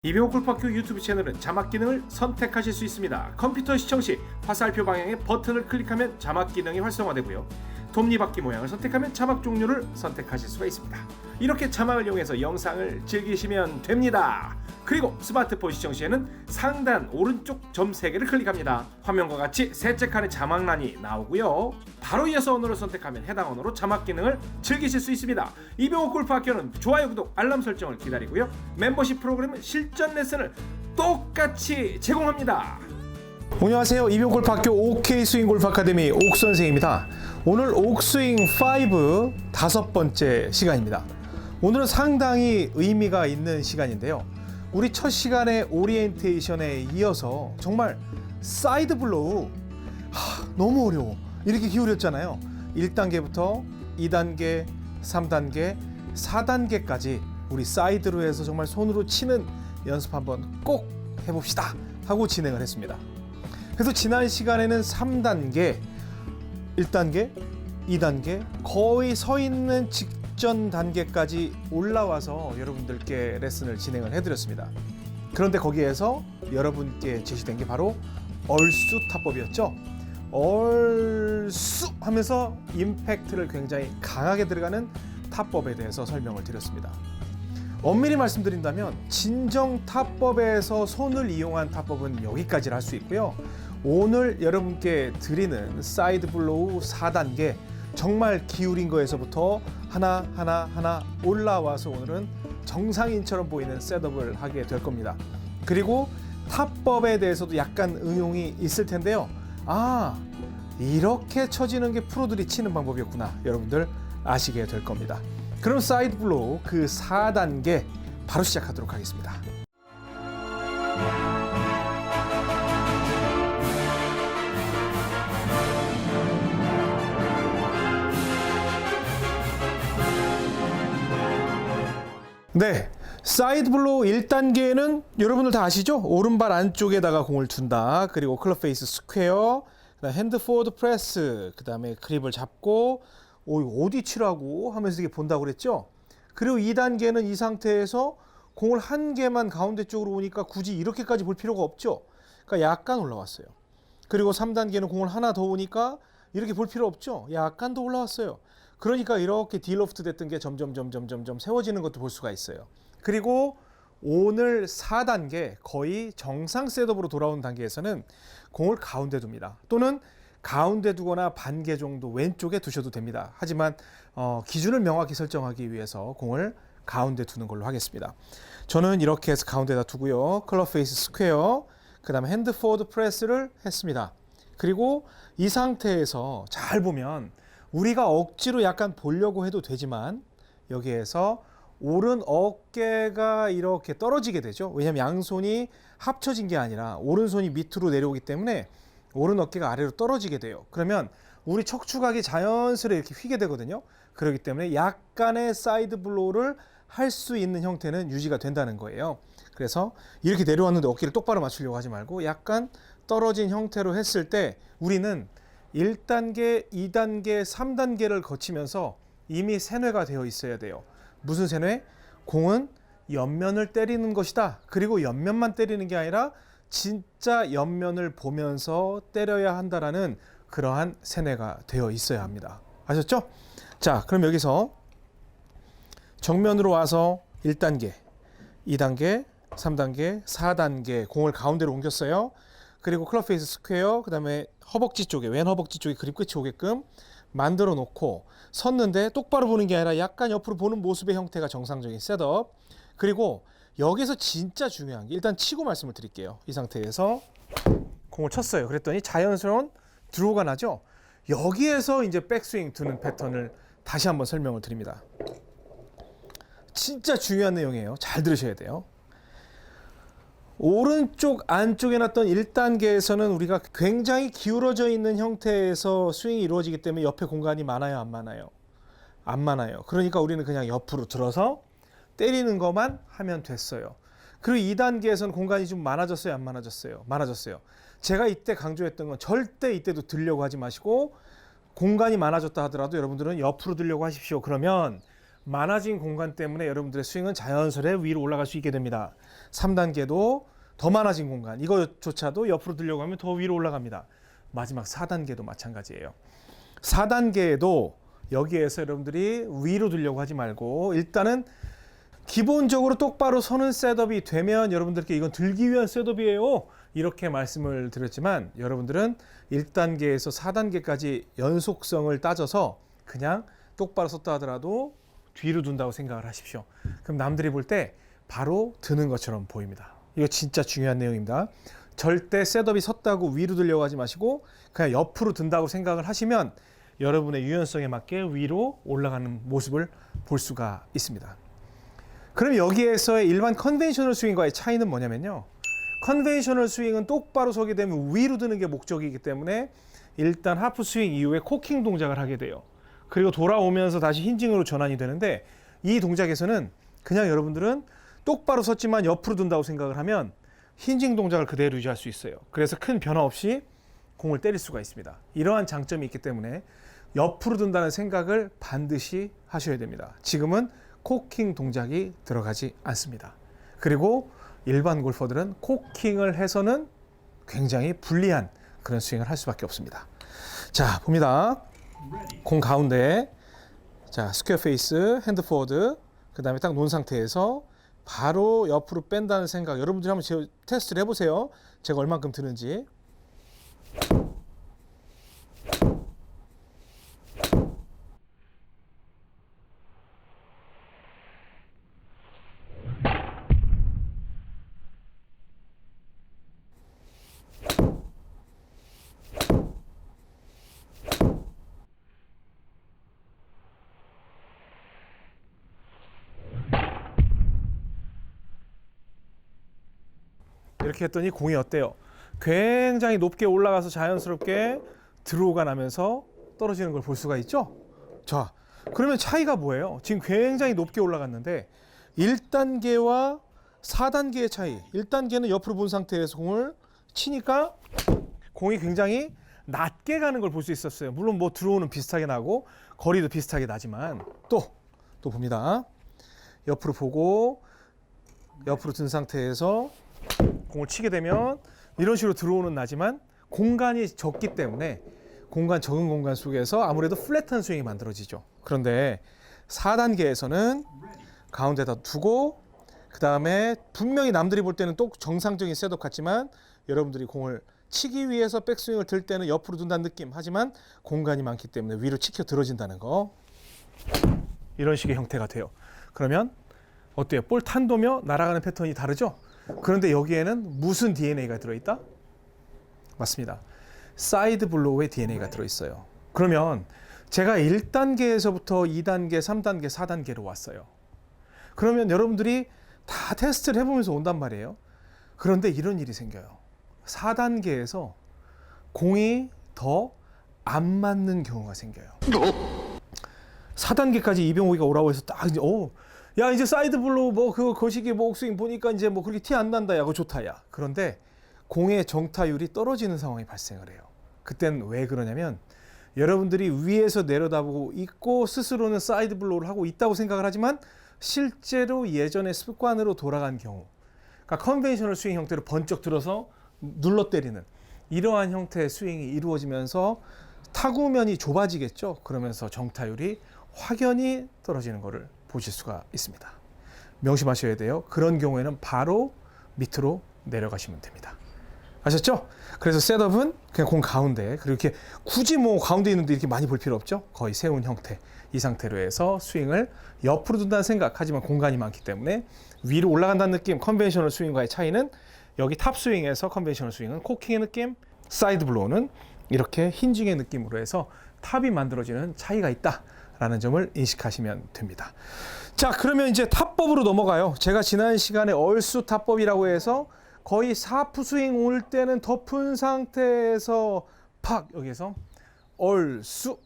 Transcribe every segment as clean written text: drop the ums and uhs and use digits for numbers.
이병호 골프학교 유튜브 채널은 자막 기능을 선택하실 수 있습니다. 컴퓨터 시청 시 화살표 방향의 버튼을 클릭하면 자막 기능이 활성화되고요. 톱니바퀴 모양을 선택하면 자막 종류를 선택하실 수가 있습니다. 이렇게 자막을 이용해서 영상을 즐기시면 됩니다. 그리고 스마트폰 시청 시에는 상단 오른쪽 점 3개를 클릭합니다. 화면과 같이 셋째 칸에 자막란이 나오고요. 바로 이어서 언어를 선택하면 해당 언어로 자막 기능을 즐기실 수 있습니다. 이병호 골프학교는 좋아요, 구독, 알람 설정을 기다리고요. 멤버십 프로그램은 실전 레슨을 똑같이 제공합니다. 안녕하세요. 이병호 골프학교 OK 스윙 골프 아카데미 옥 선생입니다. 오늘 옥스윙 5 5번째 시간입니다. 오늘은 상당히 의미가 있는 시간인데요. 우리 첫 시간의 오리엔테이션에 이어서 정말 사이드 블로우 너무 어려워. 이렇게 기울였잖아요. 1단계부터 2단계, 3단계, 4단계까지 우리 사이드로 해서 정말 손으로 치는 연습 한번 꼭 해봅시다 하고 진행을 했습니다. 그래서 지난 시간에는 3단계, 1단계, 2단계 거의 서 있는 직전 단계까지 올라와서 여러분들께 레슨을 진행을 해드렸습니다. 그런데 거기에서 여러분께 제시된 게 바로 얼수 타법이었죠. 얼수 하면서 임팩트를 굉장히 강하게 들어가는 타법에 대해서 설명을 드렸습니다. 엄밀히 말씀드린다면 진정 타법에서 손을 이용한 타법은 여기까지를 할 수 있고요. 오늘 여러분께 드리는 사이드 블로우 4단계 정말 기울인 거에서부터 하나 올라와서 오늘은 정상인처럼 보이는 셋업을 하게 될 겁니다. 그리고 타법에 대해서도 약간 응용이 있을 텐데요. 이렇게 쳐지는 게 프로들이 치는 방법이었구나. 여러분들 아시게 될 겁니다. 그럼 사이드 블로우 그 4단계 바로 시작하도록 하겠습니다. 네, 사이드 블로우 1단계는 여러분들 다 아시죠? 오른발 안쪽에다가 공을 둔다. 그리고 클럽 페이스 스퀘어, 그다음 핸드 포워드 프레스, 그다음에 그립을 잡고 어디 치라고 하면서 이렇게 본다고 그랬죠? 그리고 2단계는 이 상태에서 공을 한 개만 가운데 쪽으로 오니까 굳이 이렇게까지 볼 필요가 없죠? 그러니까 약간 올라왔어요. 그리고 3단계는 공을 하나 더 오니까 이렇게 볼 필요 없죠? 약간 더 올라왔어요. 그러니까 이렇게 딜로프트 됐던 게 점점 세워지는 것도 볼 수가 있어요. 그리고 오늘 4단계 거의 정상 셋업으로 돌아온 단계에서는 공을 가운데 둡니다. 또는 가운데 두거나 반개 정도 왼쪽에 두셔도 됩니다. 하지만 기준을 명확히 설정하기 위해서 공을 가운데 두는 걸로 하겠습니다. 저는 이렇게 해서 가운데다 두고요. 클럽 페이스 스퀘어, 그 다음에 핸드 포워드 프레스를 했습니다. 그리고 이 상태에서 잘 보면 우리가 억지로 약간 보려고 해도 되지만 여기에서 오른 어깨가 이렇게 떨어지게 되죠. 왜냐하면 양손이 합쳐진 게 아니라 오른손이 밑으로 내려오기 때문에 오른 어깨가 아래로 떨어지게 돼요. 그러면 우리 척추각이 자연스레 이렇게 휘게 되거든요. 그렇기 때문에 약간의 사이드 블로우를 할 수 있는 형태는 유지가 된다는 거예요. 그래서 이렇게 내려왔는데 어깨를 똑바로 맞추려고 하지 말고 약간 떨어진 형태로 했을 때 우리는 1단계, 2단계, 3단계를 거치면서 이미 세뇌가 되어 있어야 돼요. 무슨 세뇌? 공은 옆면을 때리는 것이다. 그리고 옆면만 때리는 게 아니라 진짜 옆면을 보면서 때려야 한다라는 그러한 세뇌가 되어 있어야 합니다. 아셨죠? 자, 그럼 여기서 정면으로 와서 1단계, 2단계, 3단계, 4단계 공을 가운데로 옮겼어요. 그리고 클럽 페이스 스퀘어, 그 다음에 허벅지 쪽에, 왼 허벅지 쪽에 그립 끝이 오게끔 만들어 놓고 섰는데 똑바로 보는 게 아니라 약간 옆으로 보는 모습의 형태가 정상적인 셋업. 그리고 여기서 진짜 중요한 게 일단 치고 말씀을 드릴게요. 이 상태에서 공을 쳤어요. 그랬더니 자연스러운 드로우가 나죠. 여기에서 이제 백스윙 두는 패턴을 다시 한번 설명을 드립니다. 진짜 중요한 내용이에요. 잘 들으셔야 돼요. 오른쪽 안쪽에 놨던 1단계에서는 우리가 굉장히 기울어져 있는 형태에서 스윙이 이루어지기 때문에 옆에 공간이 많아요, 안 많아요? 안 많아요. 그러니까 우리는 그냥 옆으로 들어서 때리는 것만 하면 됐어요. 그리고 2단계에서는 공간이 좀 많아졌어요, 안 많아졌어요? 많아졌어요. 제가 이때 강조했던 건 절대 이때도 들려고 하지 마시고 공간이 많아졌다 하더라도 여러분들은 옆으로 들려고 하십시오. 그러면 많아진 공간 때문에 여러분들의 스윙은 자연스레 위로 올라갈 수 있게 됩니다. 3단계도 더 많아진 공간, 이거조차도 옆으로 들려고 하면 더 위로 올라갑니다. 마지막 4단계도 마찬가지예요. 4단계에도 여기에서 여러분들이 위로 들려고 하지 말고 일단은 기본적으로 똑바로 서는 셋업이 되면 여러분들께 이건 들기 위한 셋업이에요, 이렇게 말씀을 드렸지만 여러분들은 1단계에서 4단계까지 연속성을 따져서 그냥 똑바로 섰다 하더라도 뒤로 둔다고 생각을 하십시오. 그럼 남들이 볼 때 바로 드는 것처럼 보입니다. 이거 진짜 중요한 내용입니다. 절대 셋업이 섰다고 위로 들려고 하지 마시고 그냥 옆으로 든다고 생각을 하시면 여러분의 유연성에 맞게 위로 올라가는 모습을 볼 수가 있습니다. 그럼 여기에서의 일반 컨벤셔널 스윙과의 차이는 뭐냐면요, 컨벤셔널 스윙은 똑바로 서게 되면 위로 드는 게 목적이기 때문에 일단 하프 스윙 이후에 코킹 동작을 하게 돼요. 그리고 돌아오면서 다시 힌징으로 전환이 되는데 이 동작에서는 그냥 여러분들은 똑바로 섰지만 옆으로 든다고 생각을 하면 힌징 동작을 그대로 유지할 수 있어요. 그래서 큰 변화 없이 공을 때릴 수가 있습니다. 이러한 장점이 있기 때문에 옆으로 든다는 생각을 반드시 하셔야 됩니다. 지금은 코킹 동작이 들어가지 않습니다. 그리고 일반 골퍼들은 코킹을 해서는 굉장히 불리한 그런 스윙을 할 수밖에 없습니다. 자, 봅니다. 공 가운데, 자, 스퀘어 페이스, 핸드 포워드, 그 다음에 딱 놓은 상태에서 바로 옆으로 뺀다는 생각, 여러분들이 한번 테스트를 해보세요. 제가 얼만큼 드는지. 이렇게 했더니 공이 어때요? 굉장히 높게 올라가서 자연스럽게 드로우가 나면서 떨어지는 걸 볼 수가 있죠? 자, 그러면 차이가 뭐예요? 지금 굉장히 높게 올라갔는데 1단계와 4단계의 차이. 1단계는 옆으로 본 상태에서 공을 치니까 공이 굉장히 낮게 가는 걸 볼 수 있었어요. 물론 뭐 드로우는 비슷하게 나고 거리도 비슷하게 나지만 또 봅니다. 옆으로 보고 옆으로 든 상태에서 공을 치게 되면 이런 식으로 들어오는 나지만 공간이 적기 때문에 적은 공간 속에서 아무래도 플랫한 스윙이 만들어지죠. 그런데 4단계에서는 가운데다 두고 그 다음에 분명히 남들이 볼 때는 또 정상적인 셋업 같지만 여러분들이 공을 치기 위해서 백스윙을 들 때는 옆으로 둔다는 느낌, 하지만 공간이 많기 때문에 위로 치켜 들어진다는 거, 이런 식의 형태가 돼요. 그러면 어때요? 볼 탄도며 날아가는 패턴이 다르죠? 그런데 여기에는 무슨 DNA가 들어있다? 맞습니다. 사이드 블로우의 DNA가 들어있어요. 그러면 제가 1단계에서부터 2단계, 3단계, 4단계로 왔어요. 그러면 여러분들이 다 테스트를 해보면서 온단 말이에요. 그런데 이런 일이 생겨요. 4단계에서 공이 더 안 맞는 경우가 생겨요. 4단계까지 이병호가 오라고 해서 딱 이제 야, 이제 사이드 블로우 뭐 그 거시기 뭐 옥스윙 보니까 이제 뭐 그렇게 티 안 난다, 야, 그거 좋다, 야. 그런데 공의 정타율이 떨어지는 상황이 발생을 해요. 그땐 왜 그러냐면 여러분들이 위에서 내려다보고 있고 스스로는 사이드 블로우를 하고 있다고 생각을 하지만 실제로 예전의 습관으로 돌아간 경우, 그러니까 컨벤셔널 스윙 형태로 번쩍 들어서 눌러 때리는 이러한 형태의 스윙이 이루어지면서 타구면이 좁아지겠죠. 그러면서 정타율이 확연히 떨어지는 것을 보실 수가 있습니다. 명심하셔야 돼요. 그런 경우에는 바로 밑으로 내려가시면 됩니다. 아셨죠? 그래서 셋업은 그냥 공 가운데, 그리고 이렇게 굳이 뭐 가운데 있는데 이렇게 많이 볼 필요 없죠. 거의 세운 형태, 이 상태로 해서 스윙을 옆으로 둔다는 생각, 하지만 공간이 많기 때문에 위로 올라간다는 느낌. 컨벤셔널 스윙과의 차이는 여기 탑 스윙에서 컨벤셔널 스윙은 코킹의 느낌, 사이드 블로우는 이렇게 힌징의 느낌으로 해서 탑이 만들어지는 차이가 있다라는 점을 인식하시면 됩니다. 자, 그러면 이제 탑법으로 넘어가요. 제가 지난 시간에 얼수 탑법이라고 해서 거의 사프 스윙 올 때는 덮은 상태에서 팍, 여기에서 얼수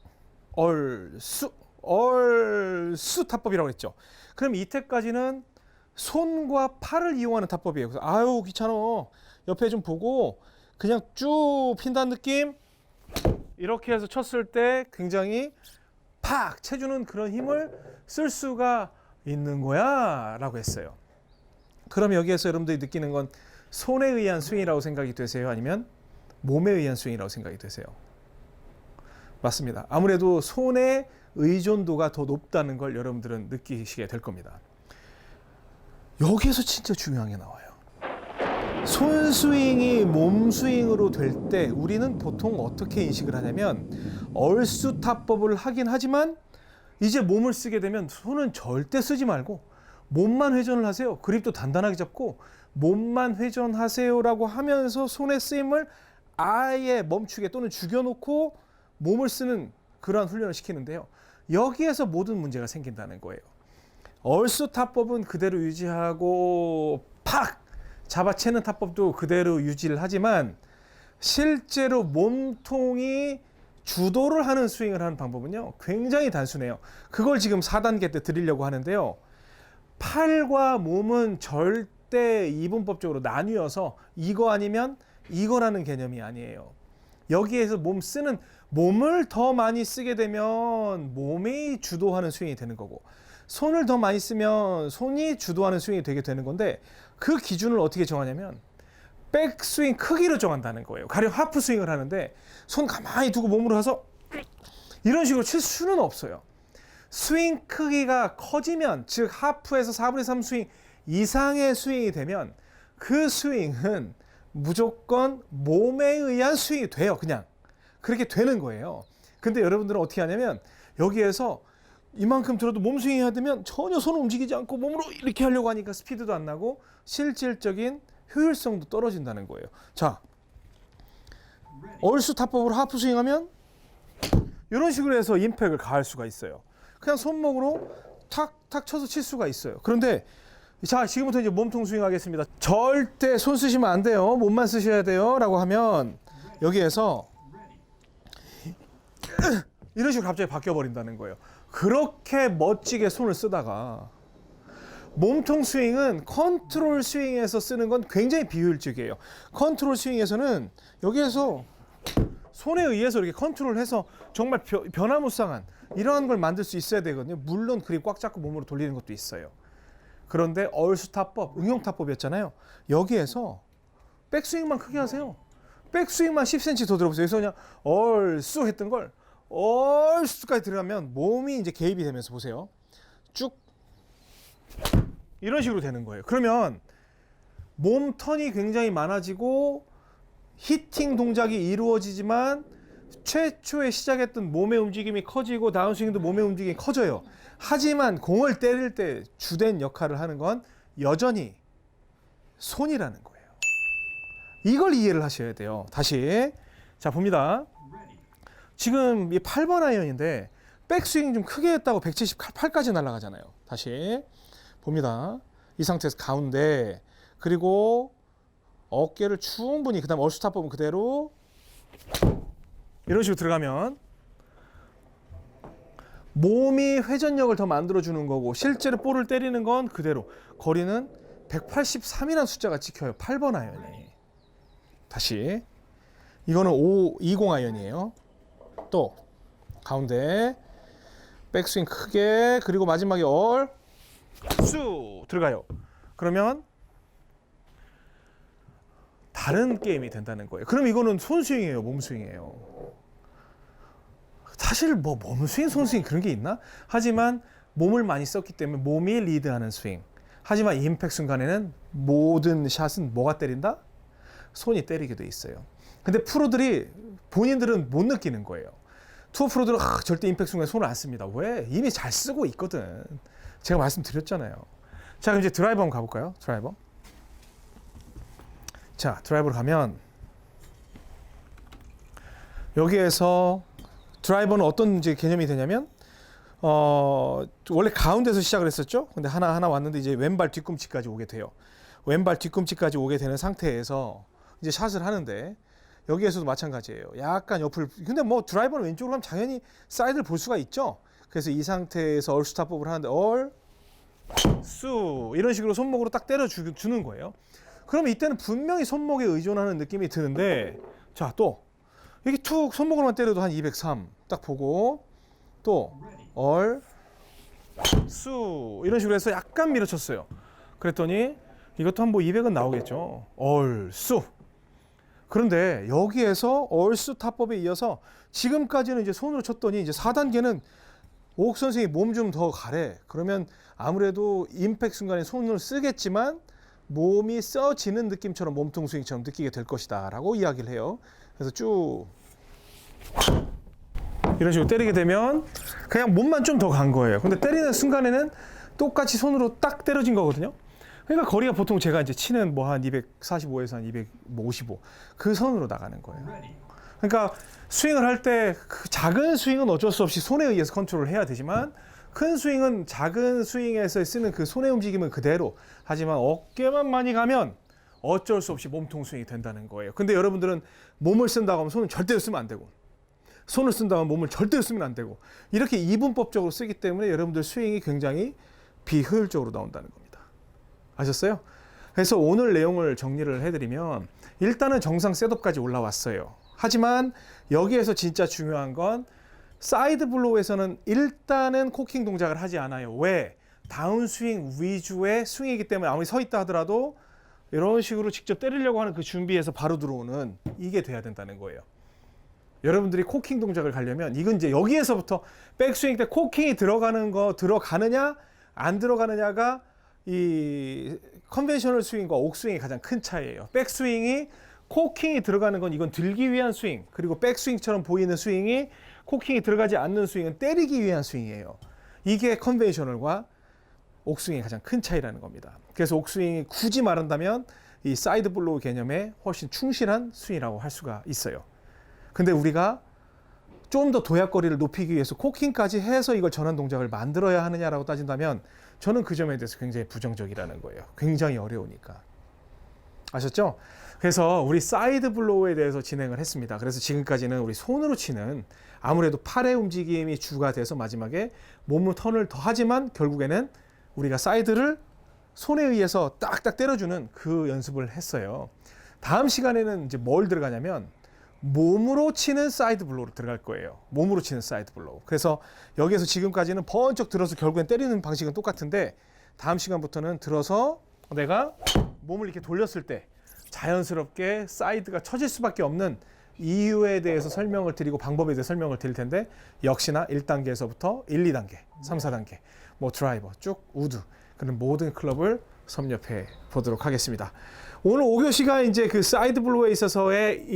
탑법이라고 했죠. 그럼 이때까지는 손과 팔을 이용하는 탑법이에요. 그래서 아유 귀찮아, 옆에 좀 보고 그냥 쭉 핀다는 느낌, 이렇게 해서 쳤을 때 굉장히 팍 채주는 그런 힘을 쓸 수가 있는 거야 라고 했어요. 그럼 여기에서 여러분들이 느끼는 건 손에 의한 스윙이라고 생각이 되세요? 아니면 몸에 의한 스윙이라고 생각이 되세요? 맞습니다. 아무래도 손의 의존도가 더 높다는 걸 여러분들은 느끼시게 될 겁니다. 여기에서 진짜 중요한 게 나와요. 손 스윙이 몸 스윙으로 될 때 우리는 보통 어떻게 인식을 하냐면 얼수타법을 하긴 하지만 이제 몸을 쓰게 되면 손은 절대 쓰지 말고 몸만 회전을 하세요. 그립도 단단하게 잡고 몸만 회전하세요라고 하면서 손의 쓰임을 아예 멈추게 또는 죽여놓고 몸을 쓰는 그러한 훈련을 시키는데요. 여기에서 모든 문제가 생긴다는 거예요. 얼수타법은 그대로 유지하고 팍 잡아채는 타법도 그대로 유지를 하지만 실제로 몸통이 주도를 하는 스윙을 하는 방법은요 굉장히 단순해요. 그걸 지금 4단계 때 드리려고 하는데요. 팔과 몸은 절대 이분법적으로 나뉘어서 이거 아니면 이거라는 개념이 아니에요. 여기에서 몸을 더 많이 쓰게 되면 몸이 주도하는 스윙이 되는 거고 손을 더 많이 쓰면 손이 주도하는 스윙이 되게 되는 건데 그 기준을 어떻게 정하냐면 백스윙 크기로 정한다는 거예요. 가령 하프 스윙을 하는데 손 가만히 두고 몸으로 가서 이런 식으로 칠 수는 없어요. 스윙 크기가 커지면 즉 하프에서 4분의 3 스윙 이상의 스윙이 되면 그 스윙은 무조건 몸에 의한 스윙이 돼요. 그냥 그렇게 되는 거예요. 근데 여러분들은 어떻게 하냐면 여기에서 이만큼 들어도 몸 스윙 해야 되면 전혀 손을 움직이지 않고 몸으로 이렇게 하려고 하니까 스피드도 안 나고 실질적인 효율성도 떨어진다는 거예요. 자, 얼수타법으로 하프 스윙하면 이런 식으로 해서 임팩을 가할 수가 있어요. 그냥 손목으로 탁탁 쳐서 칠 수가 있어요. 그런데 자, 지금부터 이제 몸통 스윙 하겠습니다. 절대 손 쓰시면 안 돼요. 몸만 쓰셔야 돼요. 라고 하면 여기에서 이런 식으로 갑자기 바뀌어 버린다는 거예요. 그렇게 멋지게 손을 쓰다가 몸통 스윙은 컨트롤 스윙에서 쓰는 건 굉장히 비효율적이에요. 컨트롤 스윙에서는 여기에서 손에 의해서 이렇게 컨트롤해서 정말 변화무쌍한 이러한 걸 만들 수 있어야 되거든요. 물론 그립 꽉 잡고 몸으로 돌리는 것도 있어요. 그런데 얼수타법, 응용타법이었잖아요. 여기에서 백스윙만 크게 하세요. 백스윙만 10cm 더 들어보세요. 그래서 그냥 얼수 했던 걸 얼수까지 들어가면 몸이 이제 개입이 되면서 보세요. 쭉 이런 식으로 되는 거예요. 그러면 몸 턴이 굉장히 많아지고 히팅 동작이 이루어지지만 최초에 시작했던 몸의 움직임이 커지고 다운스윙도 몸의 움직임이 커져요. 하지만 공을 때릴 때 주된 역할을 하는 건 여전히 손이라는 거예요. 이걸 이해를 하셔야 돼요. 다시 자 봅니다. 지금 이 8번 아이언인데 백스윙 좀 크게 했다고 178까지 날아가잖아요. 다시 봅니다. 이 상태에서 가운데 그리고 어깨를 충분히 그 다음 얼수타법은 그대로 이런 식으로 들어가면 몸이 회전력을 더 만들어주는 거고 실제로 볼을 때리는 건 그대로 거리는 183이라는 숫자가 찍혀요. 8번 아이언이. 다시 이거는 20 아이언이에요. 또 가운데 백스윙 크게 그리고 마지막에 쑥 들어가요. 그러면 다른 게임이 된다는 거예요. 그럼 이거는 손스윙이에요, 몸스윙이에요. 사실 뭐 몸스윙, 손스윙 그런 게 있나? 하지만 몸을 많이 썼기 때문에 몸이 리드하는 스윙. 하지만 임팩 순간에는 모든 샷은 뭐가 때린다? 손이 때리게 돼 있어요. 근데 프로들이 본인들은 못 느끼는 거예요. 투어 프로들은 절대 임팩 순간에 손을 안 씁니다. 왜? 이미 잘 쓰고 있거든. 제가 말씀드렸잖아요. 자, 그럼 이제 드라이버 한번 가볼까요? 드라이버. 자, 드라이버로 가면 여기에서 드라이버는 어떤 이제 개념이 되냐면 원래 가운데서 시작을 했었죠. 근데 하나 왔는데 이제 왼발 뒤꿈치까지 오게 돼요. 왼발 뒤꿈치까지 오게 되는 상태에서 이제 샷을 하는데 여기에서도 마찬가지예요. 약간 옆을 근데 뭐 드라이버는 왼쪽으로 가면 당연히 사이드를 볼 수가 있죠. 그래서 이 상태에서 얼스타법을 하는데 얼수 이런 식으로 손목으로 딱 때려 주는 거예요. 그럼 이때는 분명히 손목에 의존하는 느낌이 드는데 자, 또 이렇게 툭 손목으로만 때려도 한 203 딱 보고 또 얼수 이런 식으로 해서 약간 밀어쳤어요. 그랬더니 이것도 한 뭐 200은 나오겠죠. 얼쑤. 그런데 여기에서 얼쑤 타법에 이어서 지금까지는 이제 손으로 쳤더니 이제 4단계는 오옥 선생이 몸 좀 더 가래. 그러면 아무래도 임팩트 순간에 손을 쓰겠지만 몸이 써지는 느낌처럼 몸통 스윙처럼 느끼게 될 것이다 라고 이야기를 해요. 그래서 쭉 이런 식으로 때리게 되면 그냥 몸만 좀 더 간 거예요. 근데 때리는 순간에는 똑같이 손으로 딱 때려진 거거든요. 그러니까 거리가 보통 제가 이제 치는 뭐 한 245에서 한 255 그 선으로 나가는 거예요. 그러니까 스윙을 할 때 그 작은 스윙은 어쩔 수 없이 손에 의해서 컨트롤을 해야 되지만 큰 스윙은 작은 스윙에서 쓰는 그 손의 움직임은 그대로. 하지만 어깨만 많이 가면 어쩔 수 없이 몸통 스윙이 된다는 거예요. 근데 여러분들은 몸을 쓴다고 하면 손은 절대로 쓰면 안 되고 손을 쓴다고 하면 몸을 절대로 쓰면 안 되고 이렇게 이분법적으로 쓰기 때문에 여러분들 스윙이 굉장히 비효율적으로 나온다는 겁니다. 아셨어요? 그래서 오늘 내용을 정리를 해드리면 일단은 정상 셋업까지 올라왔어요. 하지만 여기에서 진짜 중요한 건 사이드 블로우에서는 일단은 코킹 동작을 하지 않아요. 왜? 다운스윙 위주의 스윙이기 때문에 아무리 서 있다 하더라도 이런 식으로 직접 때리려고 하는 그 준비에서 바로 들어오는 이게 돼야 된다는 거예요. 여러분들이 코킹 동작을 가려면 이건 이제 여기에서부터 백스윙 때 코킹이 들어가느냐 안 들어가느냐가 이 컨벤셔널 스윙과 옥스윙이 가장 큰 차이예요. 백스윙이 코킹이 들어가는 건 이건 들기 위한 스윙, 그리고 백스윙처럼 보이는 스윙이 코킹이 들어가지 않는 스윙은 때리기 위한 스윙이에요. 이게 컨벤셔널과 옥스윙의 가장 큰 차이라는 겁니다. 그래서 옥스윙이 굳이 말한다면 이 사이드 블로우 개념에 훨씬 충실한 스윙이라고 할 수가 있어요. 근데 우리가 좀 더 도약거리를 높이기 위해서 코킹까지 해서 이걸 전환 동작을 만들어야 하느냐라고 따진다면 저는 그 점에 대해서 굉장히 부정적이라는 거예요. 굉장히 어려우니까. 아셨죠? 그래서 우리 사이드 블로우에 대해서 진행을 했습니다. 그래서 지금까지는 우리 손으로 치는 아무래도 팔의 움직임이 주가 돼서 마지막에 몸을 턴을 더 하지만 결국에는 우리가 사이드를 손에 의해서 딱딱 때려주는 그 연습을 했어요. 다음 시간에는 이제 뭘 들어가냐면 몸으로 치는 사이드 블로우로 들어갈 거예요. 몸으로 치는 사이드 블로우. 그래서 여기에서 지금까지는 번쩍 들어서 결국엔 때리는 방식은 똑같은데 다음 시간부터는 들어서 내가 몸을 이렇게 돌렸을 때 자연스럽게 사이드가 쳐질 수밖에 없는 이유에 대해서 설명을 드리고 방법에 대해서 설명을 드릴 텐데 역시나 1단계에서부터 1, 2단계, 3, 4단계 뭐 드라이버, 쭉 우드 그런 모든 클럽을 섭렵해 보도록 하겠습니다. 오늘 5교시가 이제 그 사이드 블로우에 있어서의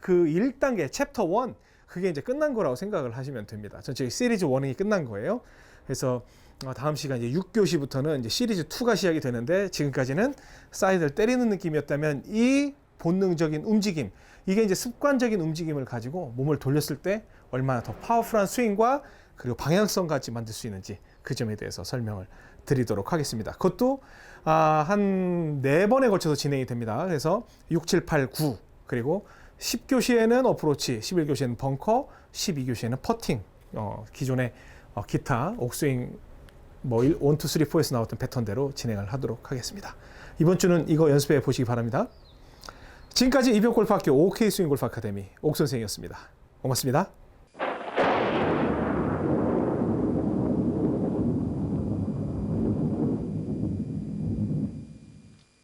1단계 챕터 1 그게 이제 끝난 거라고 생각을 하시면 됩니다. 전체 시리즈 1이 끝난 거예요. 그래서 다음 시간 이제 6교시부터는 이제 시리즈 2가 시작이 되는데 지금까지는 사이드를 때리는 느낌이었다면 이 본능적인 움직임 이게 이제 습관적인 움직임을 가지고 몸을 돌렸을 때 얼마나 더 파워풀한 스윙과 그리고 방향성까지 만들 수 있는지 그 점에 대해서 설명을 드리도록 하겠습니다. 그것도 한 4번에 걸쳐서 진행이 됩니다. 그래서 6, 7, 8, 9 그리고 10교시에는 어프로치, 11교시에는 벙커, 12교시에는 퍼팅 기존의 기타 옥스윙 뭐 1, 2, 3, 4에서 나왔던 패턴대로 진행을 하도록 하겠습니다. 이번 주는 이거 연습해 보시기 바랍니다. 지금까지 이병골프학교 OK 스윙골프 아카데미 옥 선생이었습니다. 고맙습니다.